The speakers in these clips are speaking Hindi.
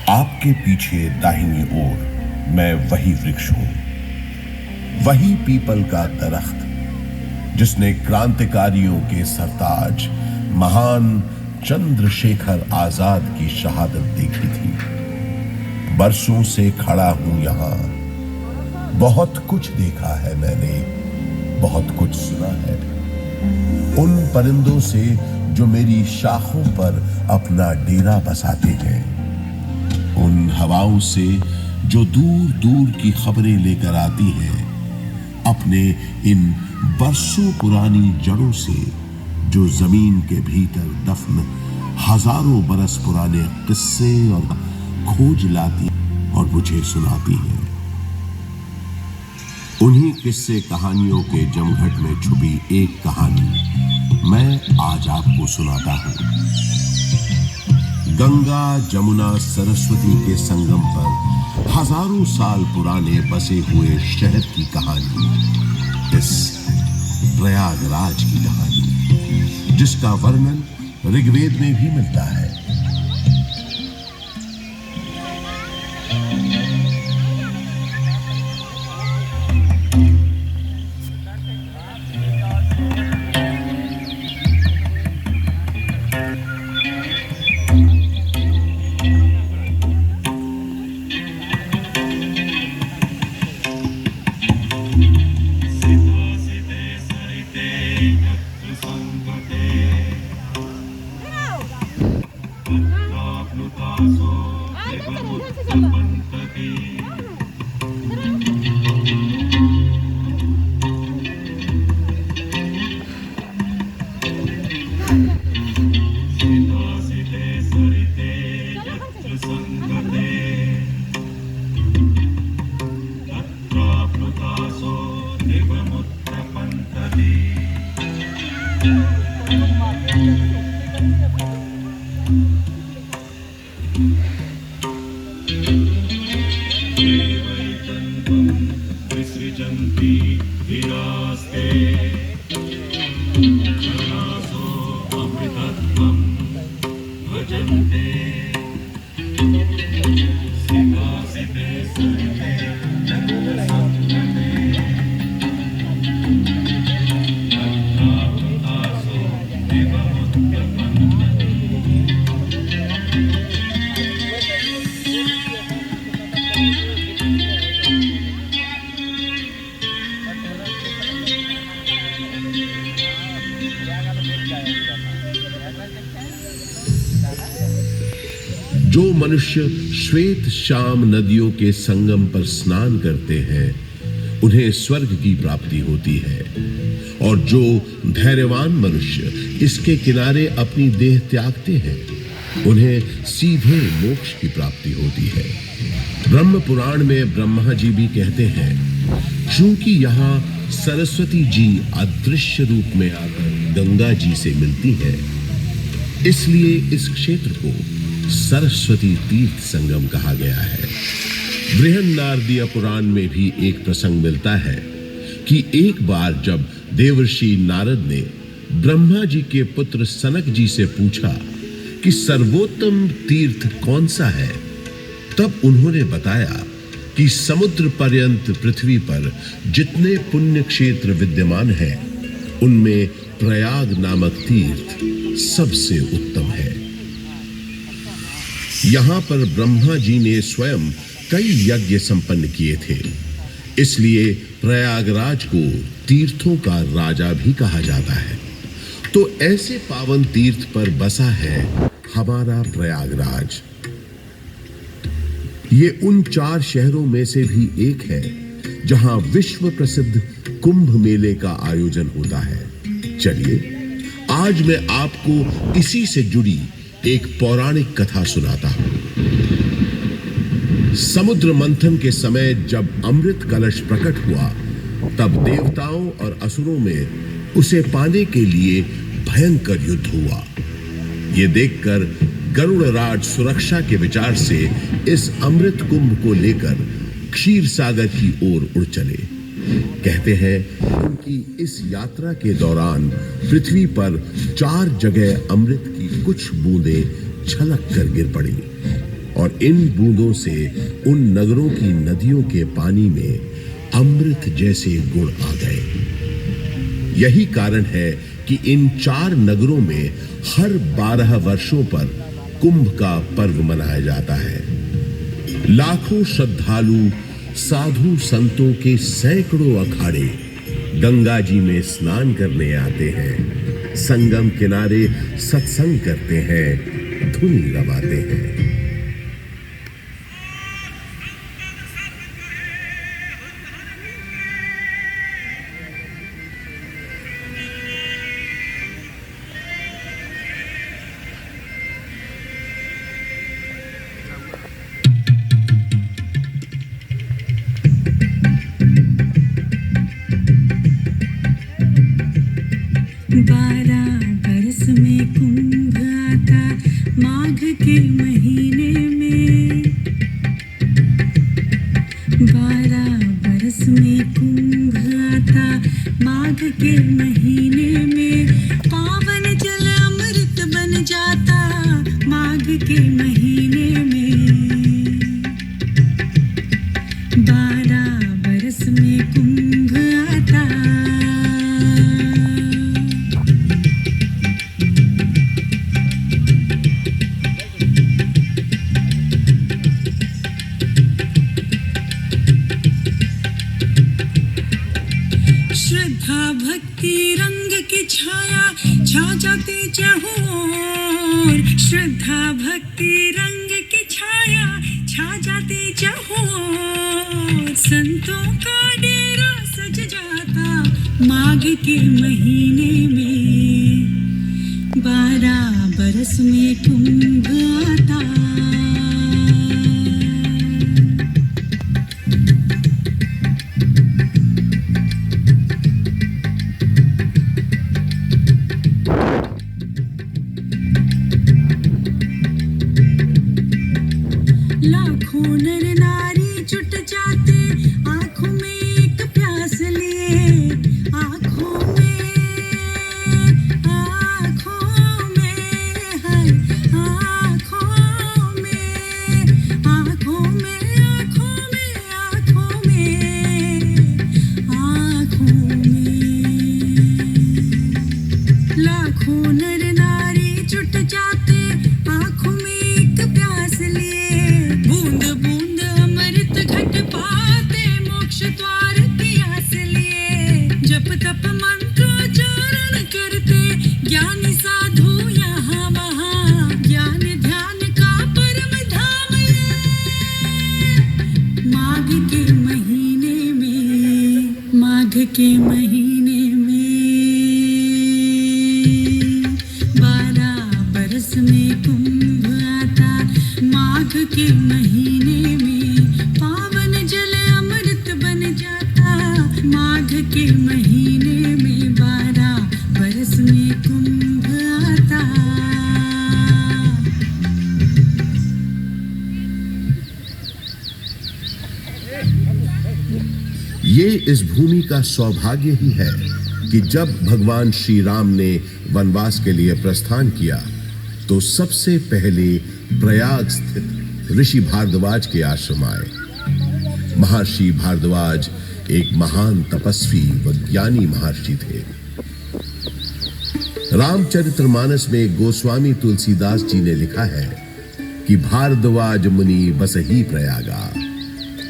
आपके पीछे दाहिनी ओर मैं वही वृक्ष हूं, वही पीपल का दरख्त जिसने क्रांतिकारियों के सरताज महान चंद्रशेखर आजाद की शहादत देखी थी। बरसों से खड़ा हूं यहां, बहुत कुछ देखा है मैंने, बहुत कुछ सुना है। उन परिंदों से जो मेरी शाखों पर अपना डेरा बसाते हैं, उन हवाओं से जो दूर दूर की खबरें लेकर आती हैं, अपने इन बरसों पुरानी जड़ों से जो जमीन के भीतर दफन हजारों बरस पुराने किस्से और खोज लाती और मुझे सुनाती हैं। उन्हीं किस्से कहानियों के जमघट में छुपी एक कहानी मैं आज आपको सुनाता हूं। गंगा जमुना सरस्वती के संगम पर हजारों साल पुराने बसे हुए शहर की कहानी, इस प्रयागराज की कहानी, जिसका वर्णन ऋग्वेद में भी मिलता है। जो मनुष्य श्वेत श्याम नदियों के संगम पर स्नान करते हैं, उन्हें स्वर्ग की प्राप्ति होती है, और जो धैर्यवान मनुष्य इसके किनारे अपनी देह त्यागते हैं, उन्हें सीधे मोक्ष की प्राप्ति होती है। ब्रह्म पुराण में ब्रह्मा जी भी कहते हैं, चूंकि यहाँ सरस्वती जी अदृश्य रूप में आकर गंगा जी से मिलती है, इसलिए इस क्षेत्र को सरस्वती तीर्थ संगम कहा गया है। बृहन्नारदीय पुराण में भी एक प्रसंग मिलता है कि एक बार जब देवर्षि नारद ने ब्रह्मा जी के पुत्र सनक जी से पूछा कि सर्वोत्तम तीर्थ कौन सा है, तब उन्होंने बताया कि समुद्र पर्यंत पृथ्वी पर जितने पुण्य क्षेत्र विद्यमान हैं, उनमें प्रयाग नामक तीर्थ सबसे उत्तम है। यहां पर ब्रह्मा जी ने स्वयं कई यज्ञ संपन्न किए थे, इसलिए प्रयागराज को तीर्थों का राजा भी कहा जाता है। तो ऐसे पावन तीर्थ पर बसा है हमारा प्रयागराज। ये उन 4 शहरों में से भी एक है जहां विश्व प्रसिद्ध कुंभ मेले का आयोजन होता है। चलिए आज मैं आपको इसी से जुड़ी एक पौराणिक कथा सुनाता हूं। समुद्र मंथन के समय जब अमृत कलश प्रकट हुआ, तब देवताओं और असुरों में उसे पाने के लिए भयंकर युद्ध हुआ। ये देखकर गरुड़राज सुरक्षा के विचार से इस अमृत कुंभ को लेकर क्षीर सागर की ओर उड़ चले। कहते हैं उनकी इस यात्रा के दौरान पृथ्वी पर 4 जगह अमृत की कुछ बूंदें छलक कर गिर पड़ी और इन बूंदों से उन नगरों की नदियों के पानी में अमृत जैसे गुण आ गए। यही कारण है कि इन 4 नगरों में हर 12 वर्षों पर कुंभ का पर्व मनाया जाता है। लाखों श्रद्धालु साधु संतों के सैकड़ों अखाड़े गंगा जी में स्नान करने आते हैं, संगम किनारे सत्संग करते हैं, धुन गवाते हैं। ये इस भूमि का सौभाग्य ही है कि जब भगवान श्री राम ने वनवास के लिए प्रस्थान किया तो सबसे पहले प्रयाग स्थित ऋषि भारद्वाज के आश्रम आए। महर्षि भारद्वाज एक महान तपस्वी व ज्ञानी महर्षि थे। रामचरितमानस में गोस्वामी तुलसीदास जी ने लिखा है कि भारद्वाज मुनि बसहि प्रयागा,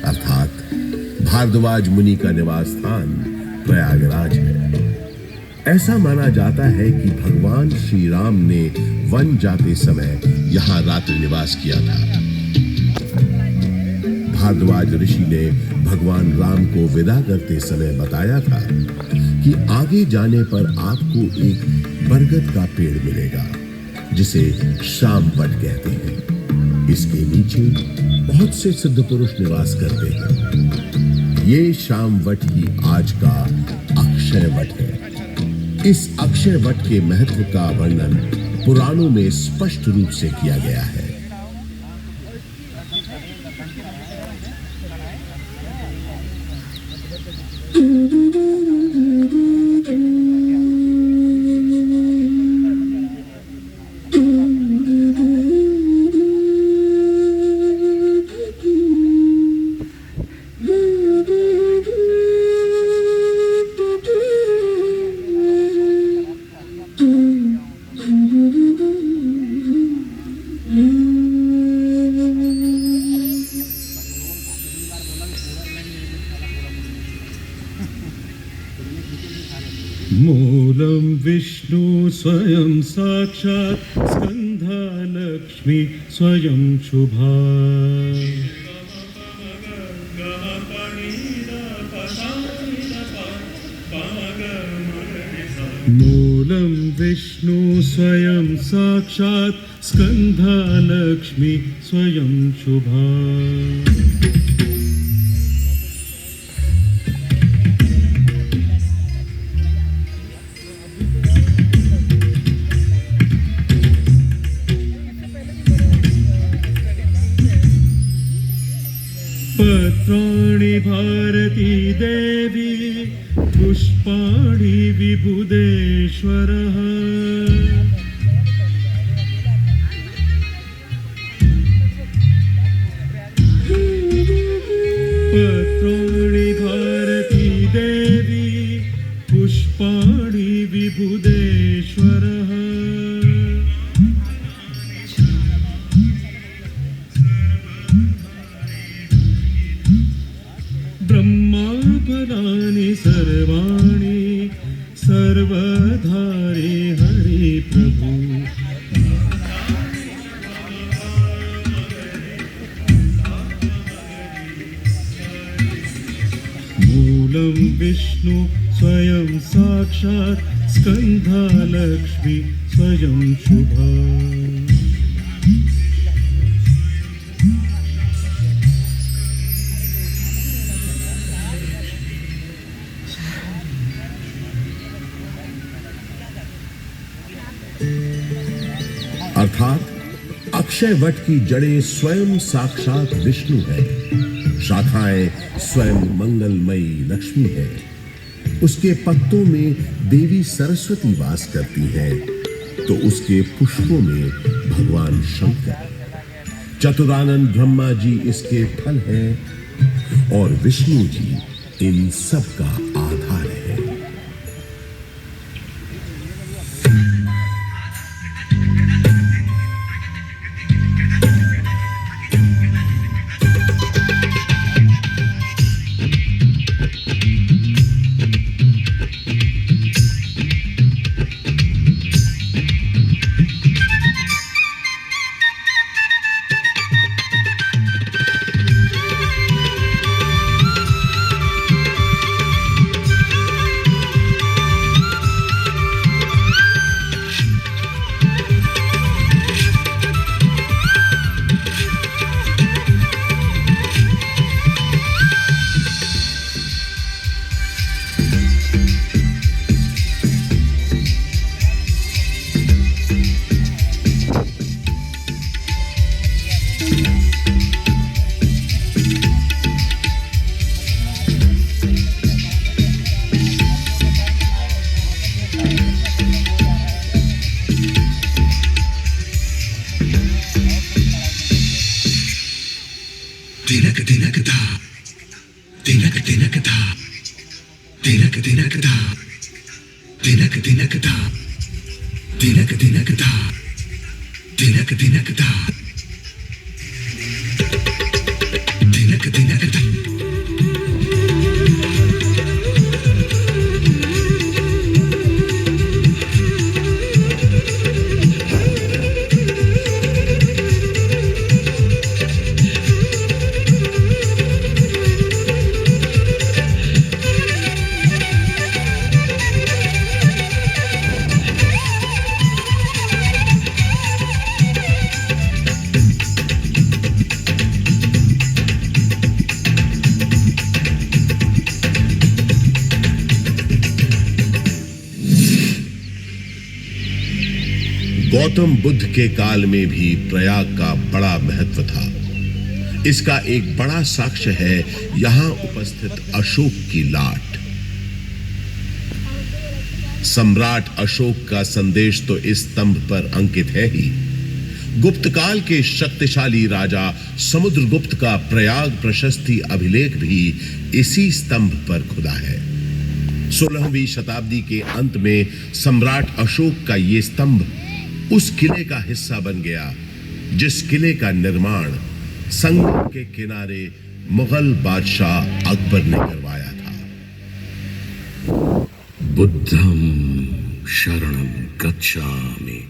अर्थात भारद्वाज मुनि का निवास स्थान प्रयागराज है। ऐसा माना जाता है कि भगवान श्री राम ने वन जाते समय यहाँ रात्रि निवास किया था। भारद्वाज ऋषि ने भगवान राम को विदा करते समय बताया था कि आगे जाने पर आपको एक बरगद का पेड़ मिलेगा जिसे शामवट कहते हैं। इसके नीचे बहुत से सिद्ध पुरुष निवास करते हैं। ये शामवट ही आज का अक्षय वट है। इस अक्षय वट के महत्व का वर्णन पुराणों में स्पष्ट रूप से किया गया है। मूलं विष्णु स्वयं साक्षात् स्कन्धा लक्ष्मी स्वयं शुभा मूलं विष्णु स्वयं साक्षात् स्कन्धा लक्ष्मी स्वयं शुभा पत्राणि भारती देवी पुष्पाणि विबुधेश्वरः पत्राणि भारती देवी पुष्पाणि विबुधेश्वरः ब्रह्माभराणि सर्वाणि सर्वधारे हरि प्रभु मूलं विष्णु स्वयं साक्षात् स्कन्धा लक्ष्मी स्वयं शुभा अर्थात अक्षय वट की जड़ें स्वयं साक्षात विष्णु है, शाखाएं स्वयं मंगलमयी लक्ष्मी है, उसके पत्तों में देवी सरस्वती वास करती हैं, तो उसके पुष्पों में भगवान शंकर, चतुरानंद ब्रह्मा जी इसके फल हैं और विष्णु जी इन सब का आधार है। तिनक तिनक धा तिनक तिनक धा तिनक तिनक धा तिनक तिनक धा तिनक तिनक धा तिनक तिनक धा तिनक तिनक धा गौतम बुद्ध के काल में भी प्रयाग का बड़ा महत्व था। इसका एक बड़ा साक्ष्य है यहां उपस्थित अशोक की लाट। सम्राट अशोक का संदेश तो इस स्तंभ पर अंकित है ही। गुप्त काल के शक्तिशाली राजा समुद्रगुप्त का प्रयाग प्रशस्ति अभिलेख भी इसी स्तंभ पर खुदा है। 16वीं शताब्दी के अंत में सम्राट अशोक का यह स्तंभ उस किले का हिस्सा बन गया जिस किले का निर्माण संगम के किनारे मुगल बादशाह अकबर ने करवाया था। बुद्धम शरणं गच्छामि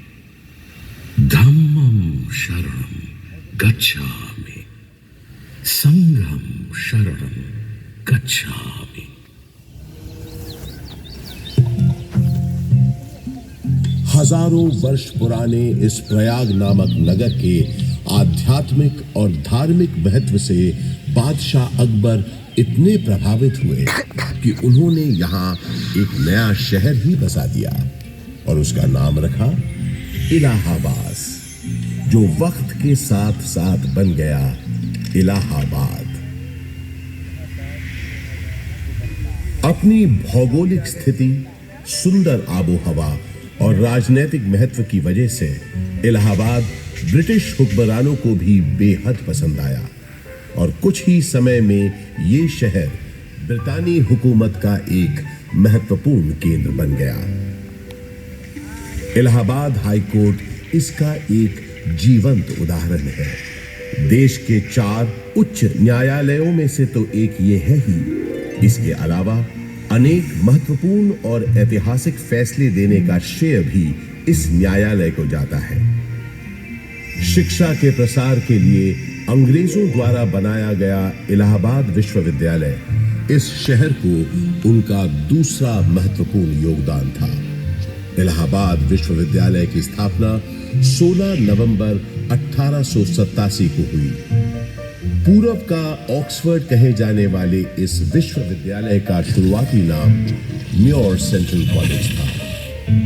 धम्मं शरणं गच्छामि संघं शरणं गच्छामि। हजारों वर्ष पुराने इस प्रयाग नामक नगर के आध्यात्मिक और धार्मिक महत्व से बादशाह अकबर इतने प्रभावित हुए कि उन्होंने यहाँ एक नया शहर ही बसा दिया और उसका नाम रखा इलाहाबाद, जो वक्त के साथ साथ बन गया इलाहाबाद। अपनी भौगोलिक स्थिति, सुंदर आबोहवा और राजनीतिक महत्व की वजह से इलाहाबाद ब्रिटिश हुक्मरानों को भी बेहद पसंद आया और कुछ ही समय में ये शहर ब्रितानी हुकूमत का एक महत्वपूर्ण केंद्र बन गया। इलाहाबाद हाई कोर्ट इसका एक जीवंत उदाहरण है। देश के 4 उच्च न्यायालयों में से तो एक ये है ही। इसके अलावा अनेक महत्वपूर्ण और ऐतिहासिक फैसले देने का श्रेय भी इस न्यायालय को जाता है। शिक्षा के प्रसार के लिए अंग्रेजों द्वारा बनाया गया इलाहाबाद विश्वविद्यालय इस शहर को उनका दूसरा महत्वपूर्ण योगदान था। इलाहाबाद विश्वविद्यालय की स्थापना 16 नवंबर 1887 को हुई। पूर्व का ऑक्सफोर्ड कहे जाने वाले इस विश्वविद्यालय का शुरुआती नाम म्योर सेंट्रल कॉलेज था।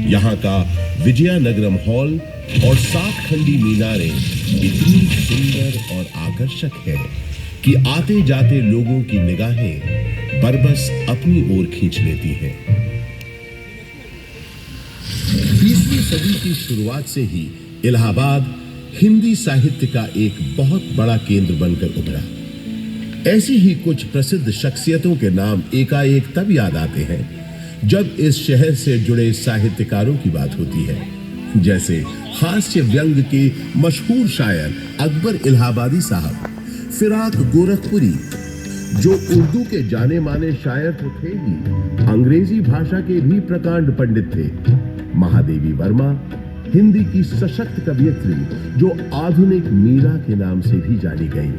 यहाँ का विजयनगरम हॉल और 7 खंडी मीनारें इतनी सुंदर और आकर्षक है कि आते जाते लोगों की निगाहें बरबस अपनी ओर खींच लेती हैं। 20वीं सदी की शुरुआत से ही इलाहाबाद हिंदी साहित्य का एक बहुत बड़ा केंद्र बनकर उभरा। ऐसी ही कुछ प्रसिद्ध शख्सियतों के नाम एकाएक तब याद आते हैं जब इस शहर से जुड़े साहित्यकारों की बात होती है, जैसे हास्य व्यंग के मशहूर शायर अकबर इलाहाबादी साहब, फिराक गोरखपुरी जो उर्दू के जाने माने शायर तो थे ही, अंग्रेजी भाषा के भी प्रकांड पंडित थे, महादेवी वर्मा हिंदी की सशक्त कवयित्री जो आधुनिक मीरा के नाम से भी जानी गई,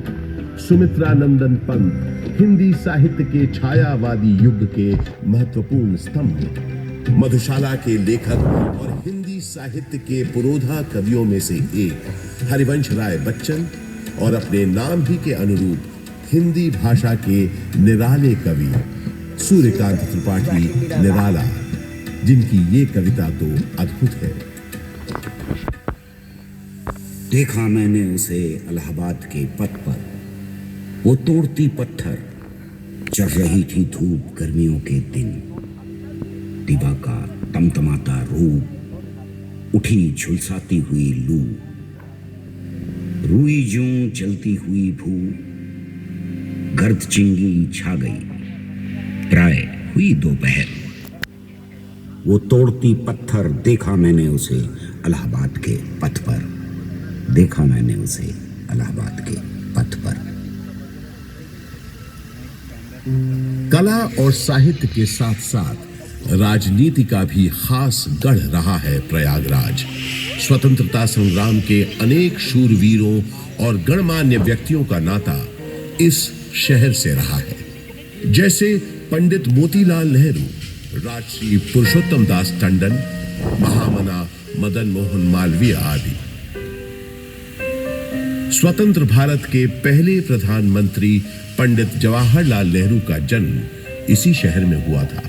सुमित्रा नंदन पंत हिंदी साहित्य के छायावादी युग के महत्वपूर्ण स्तंभ, मधुशाला के लेखक और हिंदी साहित्य के पुरोधा कवियों में से एक हरिवंश राय बच्चन और अपने नाम ही के अनुरूप हिंदी भाषा के निराले कवि सूर्यकांत त्रिपाठी निराला, जिनकी ये कविता तो अद्भुत है। देखा मैंने उसे इलाहाबाद के पथ पर, वो तोड़ती पत्थर, चढ़ रही थी धूप गर्मियों के दिन, दिवा का तमतमाता रूप, उठी झुलसाती हुई लू, रुई जूं चलती हुई भू, गर्द चिंगी छा गई, प्राय हुई दोपहर। वो तोड़ती पत्थर देखा मैंने उसे इलाहाबाद के पथ पर, देखा मैंने उसे इलाहाबाद के पथ पर। कला और साहित्य के साथ साथ राजनीति का भी खास गढ़ रहा है प्रयागराज। स्वतंत्रता संग्राम के अनेक शूरवीरों और गणमान्य व्यक्तियों का नाता इस शहर से रहा है, जैसे पंडित मोतीलाल नेहरू, राजश्री पुरुषोत्तम दास टंडन, महामना मदन मोहन मालवीय आदि। स्वतंत्र भारत के पहले प्रधानमंत्री पंडित जवाहरलाल नेहरू का जन्म इसी शहर में हुआ था।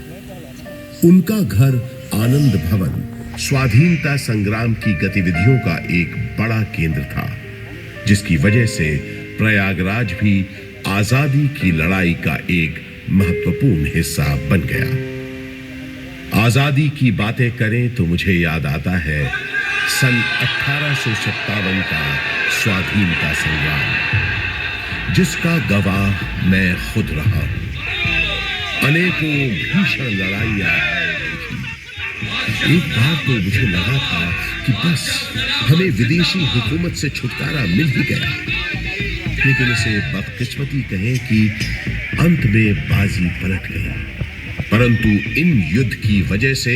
उनका घर आनंद भवन स्वाधीनता संग्राम की गतिविधियों का एक बड़ा केंद्र था, जिसकी वजह से प्रयागराज भी आजादी की लड़ाई का एक महत्वपूर्ण हिस्सा बन गया। आजादी की बातें करें तो मुझे याद आता है सन 1857 का स्वाधीनता संग्राम, जिसका गवाह मैं खुद रहा हूं। अनेकों भीषण लड़ाइयां एक बार तो मुझे लगा था कि बस हमें विदेशी हुकूमत से छुटकारा मिल ही गया, लेकिन इसे बदकिस्मती कहें कि अंत में बाजी पलट गई। परंतु इन युद्ध की वजह से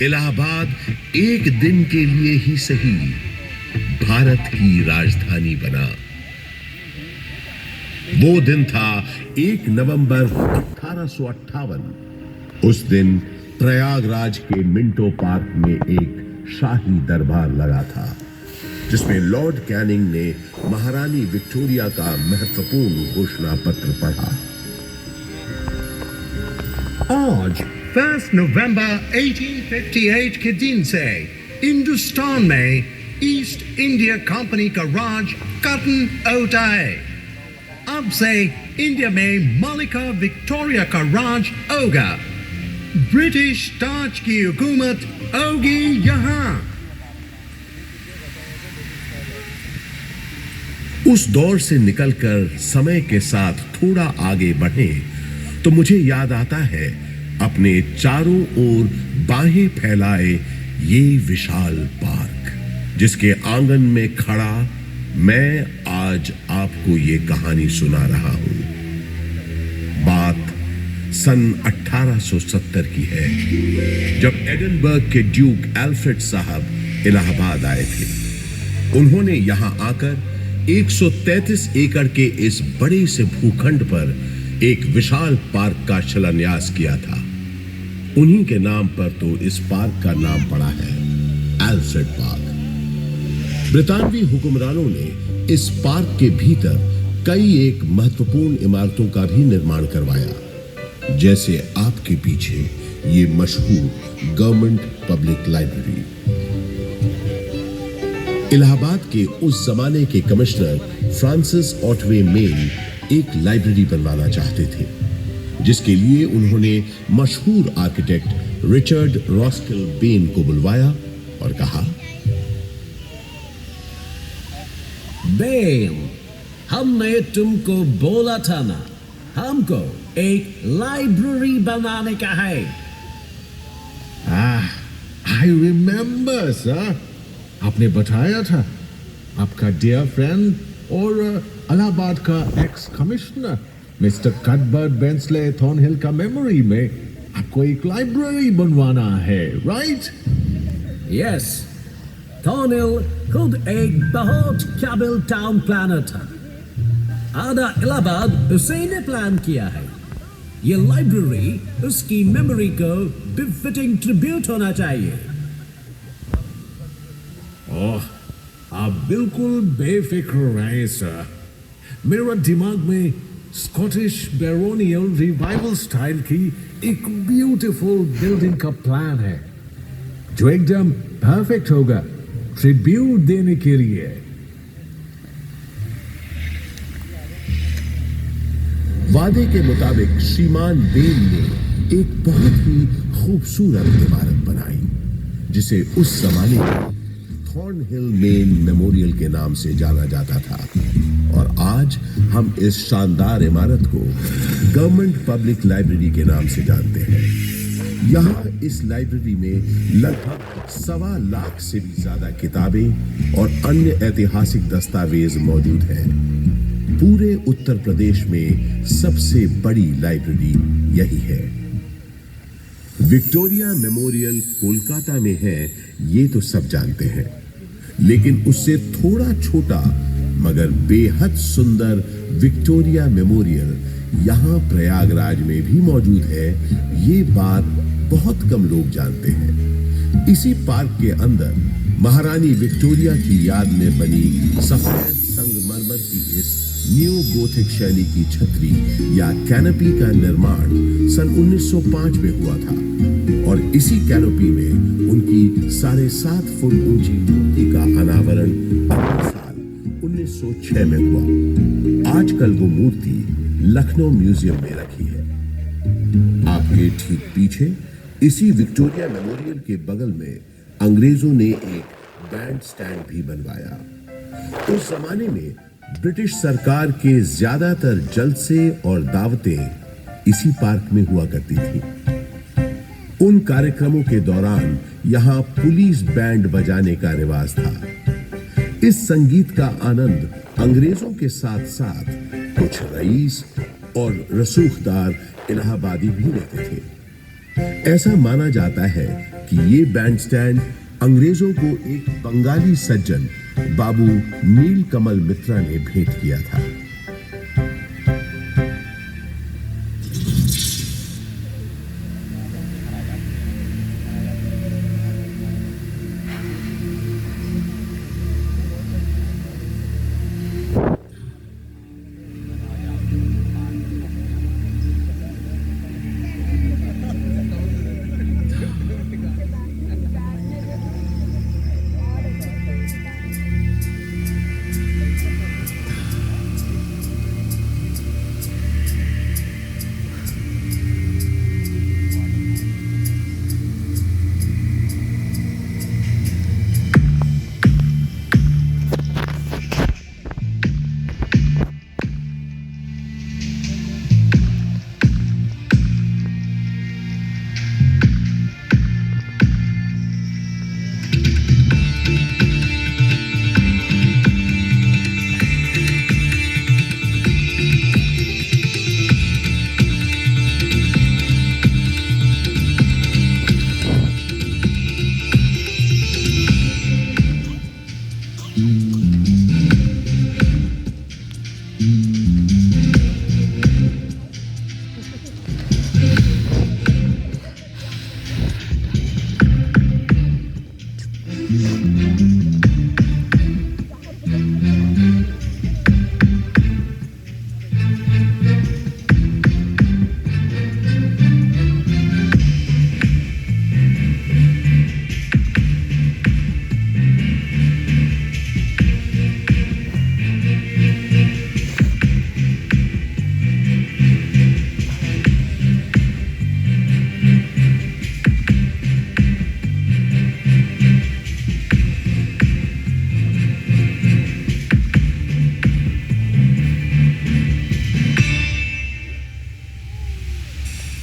इलाहाबाद एक दिन के लिए ही सही भारत की राजधानी बना। वो दिन था 1 नवंबर 1858। उस दिन प्रयागराज के मिंटो पार्क में एक शाही दरबार लगा था, जिसमें लॉर्ड कैनिंग ने महारानी विक्टोरिया का महत्वपूर्ण घोषणा पत्र पढ़ा। आज 1 नवंबर 1858 के दिन से हिंदुस्तान में ईस्ट इंडिया कंपनी का राज खत्म होता है। अब से इंडिया में मलिका विक्टोरिया का राज होगा। ब्रिटिश ताज की हुकूमत होगी यहाँ। उस दौर से निकलकर समय के साथ थोड़ा आगे बढ़े तो मुझे याद आता है अपने चारों ओर बाहें फैलाए ये विशाल पार्क, जिसके आंगन में खड़ा मैं आज आपको ये कहानी सुना रहा हूं। बात सन 1870 की है, जब एडिनबर्ग के ड्यूक एल्फ्रेड साहब इलाहाबाद आए थे। उन्होंने यहां आकर 133 एकड़ के इस बड़े से भूखंड पर एक विशाल पार्क का शिलान्यास किया था। उन्हीं के नाम पर तो इस पार्क का नाम पड़ा है, एल्फ्रेड पार्क। ब्रितानवी हुक्मरानों ने इस पार्क के भीतर कई एक महत्वपूर्ण इमारतों का भी निर्माण करवाया, जैसे आपके पीछे ये मशहूर गवर्नमेंट पब्लिक लाइब्रेरी। इलाहाबाद के उस जमाने के कमिश्नर फ्रांसिस ऑटवे मेन एक लाइब्रेरी बनवाना चाहते थे, जिसके लिए उन्होंने मशहूर आर्किटेक्ट रिचर्ड रॉस्किल बेन को बुलवाया और कहा, बेन, हमने तुमको बोला था ना, हमको एक लाइब्रेरी बनाने का है। आई रिमेम्बर सर, आपने बताया था आपका डियर फ्रेंड और इलाहाबाद का एक्स कमिश्नर मिस्टर कटबर्ट बेंसले थॉर्नहिल का मेमोरी में आपको एक लाइब्रेरी बनवाना है, राइट? यस, थॉर्नहिल खुद एक बहुत काबिल टाउन प्लानर था। आधा इलाहाबाद उसी ने प्लान किया है। ये लाइब्रेरी उसकी मेमोरी को बिफिटिंग ट्रिब्यूट होना चाहिए। ओह, आप बिल्कुल बेफिक्र रहें सर। मेरा दिमाग में स्कॉटिश बैरोनियल रिवाइवल स्टाइल की एक ब्यूटीफुल बिल्डिंग का प्लान है, जो एकदम परफेक्ट होगा ट्रिब्यूट देने के लिए। वादे के मुताबिक श्रीमान बेन ने एक बहुत ही खूबसूरत इमारत बनाई, जिसे उस जमाने में थॉर्नहिल मेन मेमोरियल के नाम से जाना जाता था। और आज हम इस शानदार इमारत को गवर्नमेंट पब्लिक लाइब्रेरी के नाम से जानते हैं। यहाँ इस लाइब्रेरी में लगभग 1.25 लाख से भी ज्यादा किताबें और अन्य ऐतिहासिक दस्तावेज मौजूद हैं। पूरे उत्तर प्रदेश में सबसे बड़ी लाइब्रेरी यही है। विक्टोरिया मेमोरियल कोलकाता में है, ये तो सब जानते हैं, लेकिन उससे थोड़ा छोटा मगर बेहद सुंदर विक्टोरिया मेमोरियल यहाँ प्रयागराज में भी मौजूद है। ये बात बहुत कम लोग जानते हैं। इसी पार्क के अंदर महारानी विक्टोरिया की याद में बनी सफेद संगमरमर की इस न्यू गोथिक शैली की छतरी या कैनोपी का निर्माण सन 1905 में हुआ था, और इसी कैनोपी में उनकी 7.5 फुट ऊंची मूर्ति का अनावरण अगले साल 1906 में हुआ। आजकल वो मूर्ति लखनऊ म्यूजियम में रखी है। आपके ठीक पीछे इसी विक्टोरिया मेमोरियल के बगल में अंग्रेजों ने एक बैंड स्टैंड भी बनवाया। उस जमाने में ब्रिटिश सरकार के ज्यादातर जलसे और दावतें इसी पार्क में हुआ करती थी। उन कार्यक्रमों के दौरान यहां पुलिस बैंड बजाने का रिवाज था। इस संगीत का आनंद अंग्रेजों के साथ साथ कुछ रईस और रसूखदार इलाहाबादी भी लेते थे। ऐसा माना जाता है कि ये बैंडस्टैंड अंग्रेजों को एक बंगाली सज्जन बाबू नील कमल मित्रा ने भेंट किया था।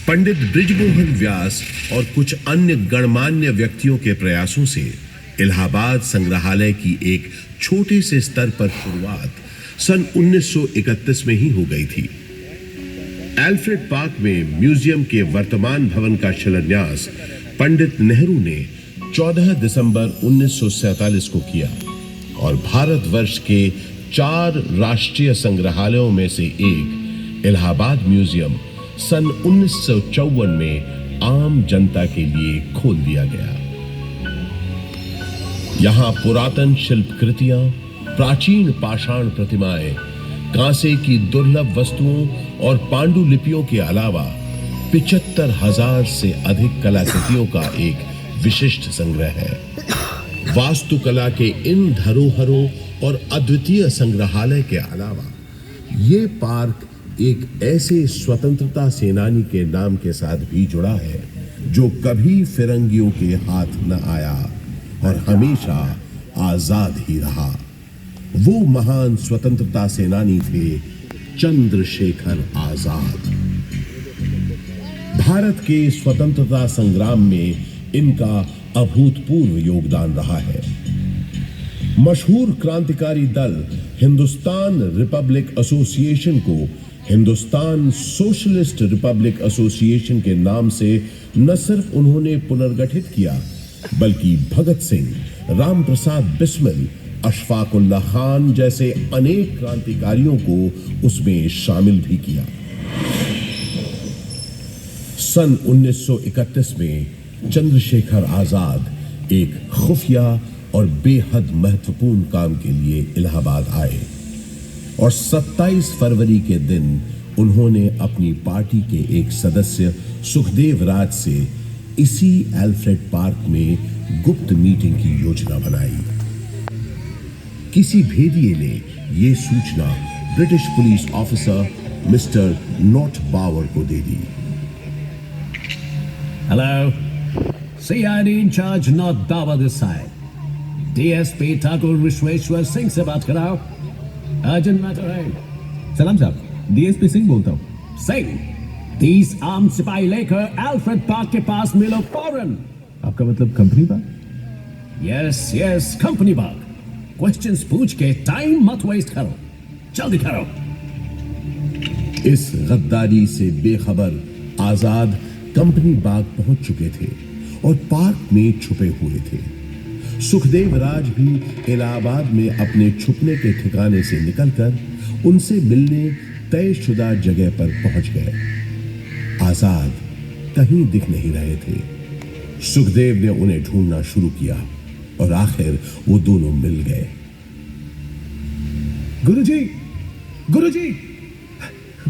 पंडित बृजमोहन व्यास और कुछ अन्य गणमान्य व्यक्तियों के प्रयासों से इलाहाबाद संग्रहालय की एक छोटे से स्तर पर शुरुआत सन 1931 में ही हो गई थी। एल्फ्रेड पार्क में म्यूजियम के वर्तमान भवन का शिलान्यास पंडित नेहरू ने 14 दिसंबर 1947 को किया और भारतवर्ष के 4 राष्ट्रीय संग्रहालयों में से एक इलाहाबाद म्यूजियम सन 1954 में आम जनता के लिए खोल दिया गया। यहां पुरातन शिल्पकृतियां, प्राचीन पाषाण प्रतिमाएं, कांसे की दुर्लभ वस्तुओं और पांडुलिपियों के अलावा 75,000 से अधिक कलाकृतियों का एक विशिष्ट संग्रह है। वास्तुकला के इन धरोहरों और अद्वितीय संग्रहालय के अलावा ये पार्क एक ऐसे स्वतंत्रता सेनानी के नाम के साथ भी जुड़ा है जो कभी फिरंगियों के हाथ न आया और हमेशा आजाद ही रहा। वो महान स्वतंत्रता सेनानी थे चंद्रशेखर आजाद। भारत के स्वतंत्रता संग्राम में इनका अभूतपूर्व योगदान रहा है। मशहूर क्रांतिकारी दल हिंदुस्तान रिपब्लिक एसोसिएशन को हिंदुस्तान सोशलिस्ट रिपब्लिक एसोसिएशन के नाम से न सिर्फ उन्होंने पुनर्गठित किया बल्कि भगत सिंह, राम प्रसाद बिस्मिल, अशफाकुल्लाह खान जैसे अनेक क्रांतिकारियों को उसमें शामिल भी किया। सन 1931 में चंद्रशेखर आजाद एक खुफिया और बेहद महत्वपूर्ण काम के लिए इलाहाबाद आए और 27 फरवरी के दिन उन्होंने अपनी पार्टी के एक सदस्य सुखदेव राज से इसी एल्फ्रेड पार्क में गुप्त मीटिंग की योजना बनाई। किसी भेदिए ने यह सूचना British police officer mister Nott Bower को दे दी। Hello. CID in charge, not Baba this side. DSP Thakur Vishweshwar Singh से बात कर रहा हूँ। अर्जेंट मैटर है। सलाम साहब, डीएसपी सिंह बोलता हूँ। सिंह, 30 आर्म सिपाही लेकर एल्फ्रेड पार्क के पास मिलो फौरन। आपका मतलब कंपनी बाग? यस, कंपनी बाग। क्वेश्चंस पूछ के टाइम मत वेस्ट करो, जल्दी करो। इस गद्दारी से बेखबर आजाद कंपनी बाग पहुंच चुके थे और पार्क में छुपे हुए थे। सुखदेव राज भी इलाहाबाद में अपने छुपने के ठिकाने से निकलकर उनसे मिलने तयशुदा जगह पर पहुंच गए। आजाद कहीं दिख नहीं रहे थे। सुखदेव ने उन्हें ढूंढना शुरू किया और आखिर वो दोनों मिल गए। गुरुजी, गुरुजी,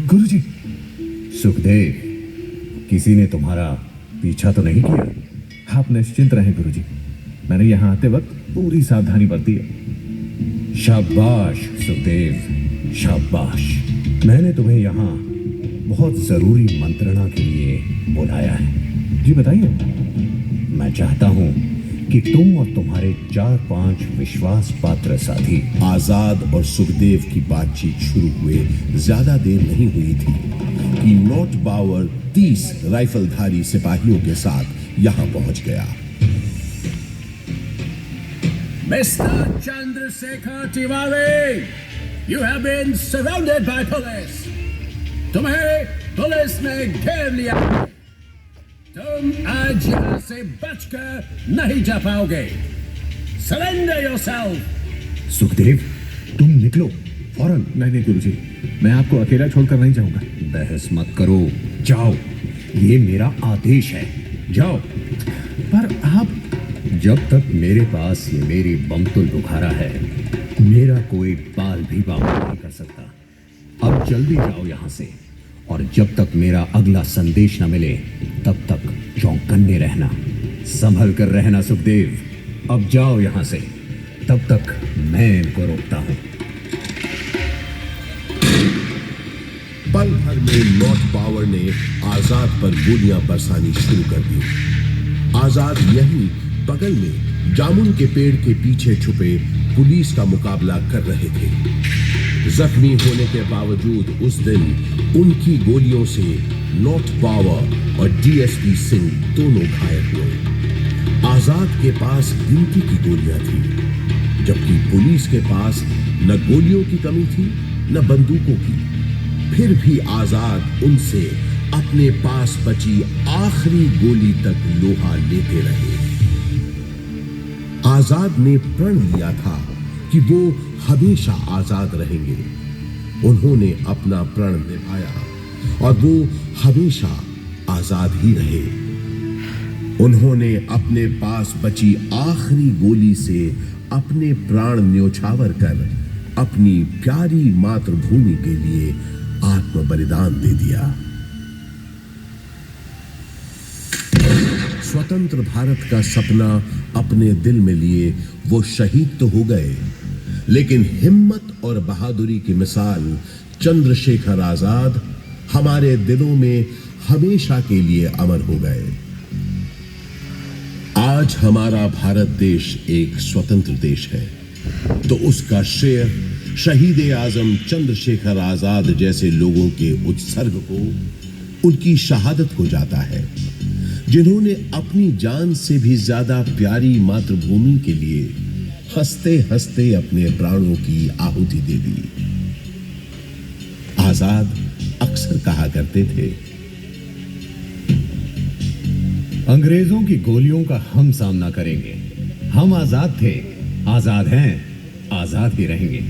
गुरुजी। सुखदेव, किसी ने तुम्हारा पीछा तो नहीं किया? आप निश्चिंत रहें गुरुजी, मैंने यहां आते वक्त पूरी सावधानी बरती है। शाबाश सुखदेव, शाबाश। मैंने तुम्हें यहाँ बहुत जरूरी मंत्रणा के लिए बुलाया है। जी बताइए। मैं चाहता हूं कि तुम और तुम्हारे 4-5 विश्वास पात्र साथी। आजाद और सुखदेव की बातचीत शुरू हुए ज्यादा देर नहीं हुई थी कि नॉट बावर 30 राइफलधारी सिपाहियों के साथ यहां पहुंच गया। Mr. Chandrasekhar Tiwari, you have been surrounded by police. तुम्हें पुलिस ने घेर लिया। तुम आज यहाँ से बचकर नहीं जा पाओगे। Surrender yourself. सुखदेव, तुम निकलो फौरन। नहीं गुरुजी, मैं आपको अकेला छोड़कर नहीं जाऊंगा। बहस मत करो, जाओ, ये मेरा आदेश है, जाओ। पर आप। जब तक मेरे पास ये मेरी बमतुल बुखारा है, मेरा कोई बाल भी बाबा नहीं कर सकता। अब जल्दी जाओ यहां से, और जब तक मेरा अगला संदेश न मिले तब तक चौकन्ने रहना, संभल कर रहना सुखदेव। अब जाओ यहां से, तब तक मैं इनको रोकता हूं। पल भर में नॉट पावर ने आजाद पर गोलियां बरसानी शुरू कर दी। आजाद यहीं बगल में जामुन के पेड़ के पीछे छुपे पुलिस का मुकाबला कर रहे थे। जख्मी होने के बावजूद उस दिन उनकी गोलियों से नॉट पावर और डीएसपी सिंह दोनों घायल हुए। आजाद के पास गिनती की गोलियां थी, जबकि पुलिस के पास न गोलियों की कमी थी न बंदूकों की। फिर भी आजाद उनसे अपने पास बची आखिरी गोली तक लोहा लेते रहे। आजाद ने प्रण लिया था कि वो हमेशा आजाद रहेंगे। उन्होंने अपना प्रण निभाया और वो हमेशा आजाद ही रहे। उन्होंने अपने पास बची आखिरी गोली से अपने प्राण न्योछावर कर अपनी प्यारी मातृभूमि के लिए आत्म बलिदान दे दिया। स्वतंत्र भारत का सपना अपने दिल में लिए वो शहीद तो हो गए, लेकिन हिम्मत और बहादुरी की मिसाल चंद्रशेखर आजाद हमारे दिलों में हमेशा के लिए अमर हो गए। आज हमारा भारत देश एक स्वतंत्र देश है, तो उसका श्रेय शहीद आजम चंद्रशेखर आजाद जैसे लोगों के उत्सर्ग को, उनकी शहादत को जाता है, जिन्होंने अपनी जान से भी ज्यादा प्यारी मातृभूमि के लिए हंसते हंसते अपने प्राणों की आहुति दे दी। आजाद अक्सर कहा करते थे, अंग्रेजों की गोलियों का हम सामना करेंगे। हम आजाद थे, आजाद हैं, आजाद ही रहेंगे।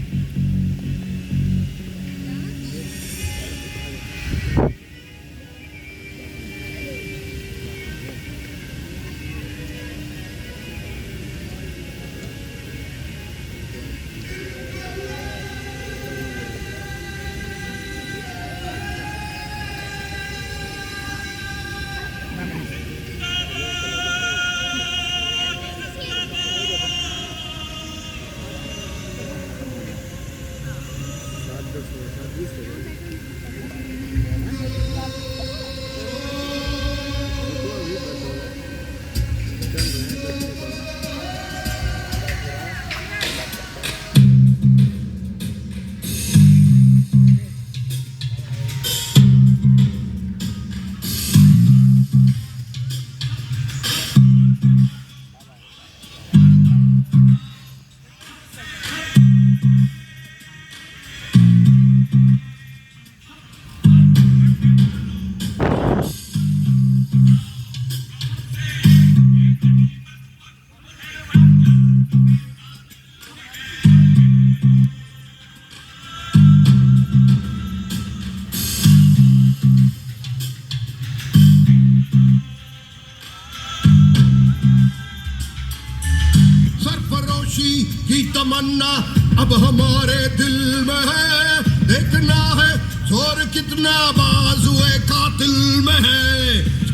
खुशी की तमन्ना अब हमारे दिल में है, देखना है जोर कितना बाजुए कातिल में है।